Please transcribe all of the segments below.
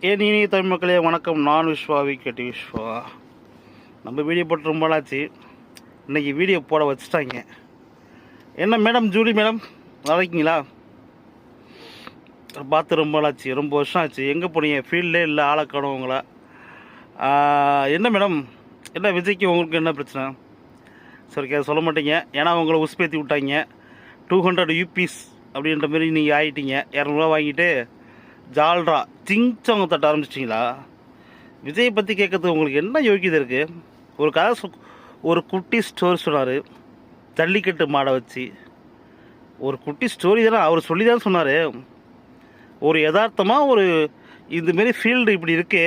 ஏன் இனிய தமிழ் மக்களே வணக்கம். நான் விஸ்வாவி கேட்டு விஸ்வா. நம்ம வீடியோ போட்டு ரொம்ப நாளாச்சு. இன்றைக்கி வீடியோ போட வச்சுட்டாங்க. என்ன மேடம், ஜூலி மேடம் நல்லா இருக்கீங்களா? பார்த்து ரொம்ப நாளாச்சு, ரொம்ப வருஷம் ஆச்சு. எங்கே போனீங்க? ஃபீல்டே இல்லை, ஆளை காணவங்களா? என்ன மேடம், என்ன விஜய்க்கு உங்களுக்கு என்ன பிரச்சனை? சரி, அதை சொல்ல மாட்டீங்க. ஏன்னா உங்களை உஸ்பேத்தி விட்டாங்க. 200 யூபிஸ் அப்படின்ற மாதிரி நீங்கள் ஆகிட்டீங்க. 200 வாங்கிட்டு ஜால்ரா சிங்சவங்க தட்ட ஆரம்பிச்சிட்டிங்களா? விஜயை பற்றி கேட்கறதுக்கு உங்களுக்கு என்ன யோக்கியதை இருக்குது? ஒரு கதை, ஒரு குட்டி ஸ்டோரி சொன்னார். ஜல்லிக்கட்டு மாடை வச்சு ஒரு குட்டி ஸ்டோரி தானே அவர் சொல்லி தான் சொன்னார். ஒரு யதார்த்தமாக ஒரு இதுமாரி ஃபீல்டு இப்படி இருக்கு,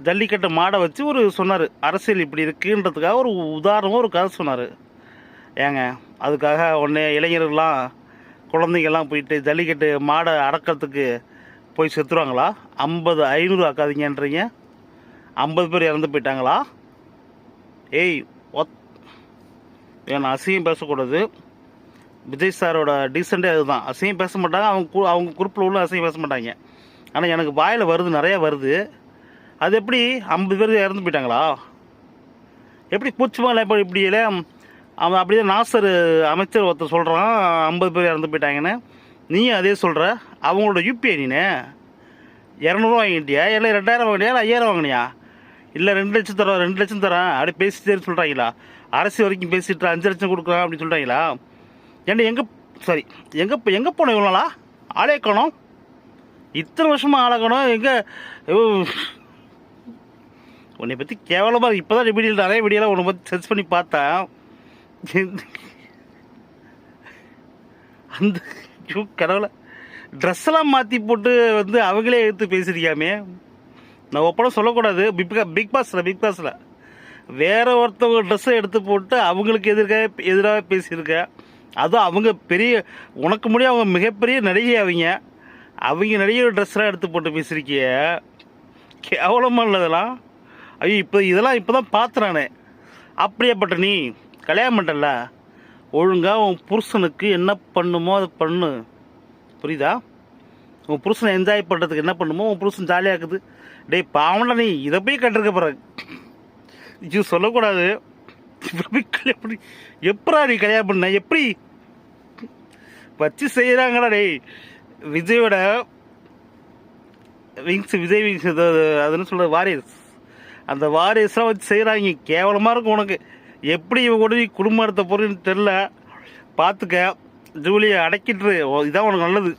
ஜல்லிக்கட்டு மாடை வச்சு ஒரு சொன்னார். அரசியல் இப்படி இருக்குன்றதுக்காக ஒரு உதாரணமாக ஒரு கதை சொன்னார். ஏங்க, அதுக்காக உடனே இளைஞர்கள்லாம் குழந்தைங்கள்லாம் போயிட்டு ஜல்லிக்கட்டு மாடை அடக்கிறதுக்கு போய் செத்துருவாங்களா? 50 500 ஆக்காதீங்கன்றீங்க. 50 பேர் இறந்து போயிட்டாங்களா? ஏய், ஏன்னா அசிங்கம் பேசக்கூடாது. விஜய் சாரோட டீசெண்டே அதுதான். அசிங்கம் பேச மாட்டாங்க, அவங்க குரூப்பில் உள்ள அசிங்கம் பேச மாட்டாங்க. ஆனால் எனக்கு வாயில் வருது, நிறையா வருது. அது எப்படி 50 பேர் இறந்து போயிட்டாங்களா? எப்படி பூச்சிமால இப்போ இப்படியில அவன் அப்படியே நாசர் அமைச்சர் ஒருத்தர் சொல்கிறான் 50 பேர் இறந்து போயிட்டாங்கன்னு. நீயும் அதே சொல்கிற. அவங்களோட யூபிஐ நீனு 200 வாங்கிட்டியா? இல்லை 2000 வாங்கினியா? இல்லை 5000 வாங்கினியா? இல்லை 2 லட்சம் தரோம், 2 லட்சம் தரேன் அப்படி பேசிட்டேன்னு சொல்கிறாங்களா? அரசு வரைக்கும் பேசிட்டு 5 லட்சம் கொடுக்குறான் அப்படின்னு சொல்கிறாங்களா? ஏன்னா சரி, எங்கே போனோம் இவ்வளோ நாளா? ஆளே காணோம். இத்தனை வருஷமாக ஆளை காணோம். எங்கே உன்னை பற்றி கேவலமாக இப்போ தான் வீடியோ, நிறைய வீடியோலாம் உன்னை பற்றி சர்ச் பண்ணி பார்த்தேன். அந்த கடவுளை ட்ரெஸ்ஸெல்லாம் மாற்றி போட்டு வந்து அவங்களே எடுத்து பேசியிருக்காமே. நான் ஒப்படம் சொல்லக்கூடாது. பிக் பாஸில் வேற ஒருத்தவங்க ட்ரெஸ்ஸை எடுத்து போட்டு அவங்களுக்கு எதிராக பேசியிருக்கேன். அதுவும் அவங்க பெரிய, உனக்கு முடியும், அவங்க மிகப்பெரிய நடிகை. அவங்க நடிகை ட்ரெஸ்லாம் எடுத்து போட்டு பேசியிருக்கிய. கேவலமாக இல்லதெல்லாம். ஐயோ, இதெல்லாம் இப்போ தான் பார்த்துறானே. அப்படியேப்பட்ட நீ கல்யாணம் பண்ணல, ஒழுங்காக உன் புருஷனுக்கு என்ன பண்ணுமோ அதை பண்ணு. புரியுதா? உன் புருஷனை என்ஜாய் பண்ணுறதுக்கு என்ன பண்ணுமோ, உன் புருஷன் ஜாலியாக இருக்குது. டேய் பாவண்டா, நீ இதை போய் கண்டிருக்க போகிற. இது சொல்லக்கூடாது. எப்படா நீ கல்யாணம் பண்ண? எப்படி வச்சு செய்கிறாங்கடா? டேய், விஜயோட விஜய் விங்ஸ் அதுன்னு சொல்கிற வாரியர்ஸ், அந்த வாரியர்ஸ்லாம் வச்சு செய்கிறாங்க. கேவலமாக இருக்கும் உனக்கு. எப்படி இவங்க கூட குடும்பம் எடுத்த பொருள்னு தெரில. பார்த்துக்க, ஜூலியை அடக்கிட்டு இதான் உனக்கு நல்லது.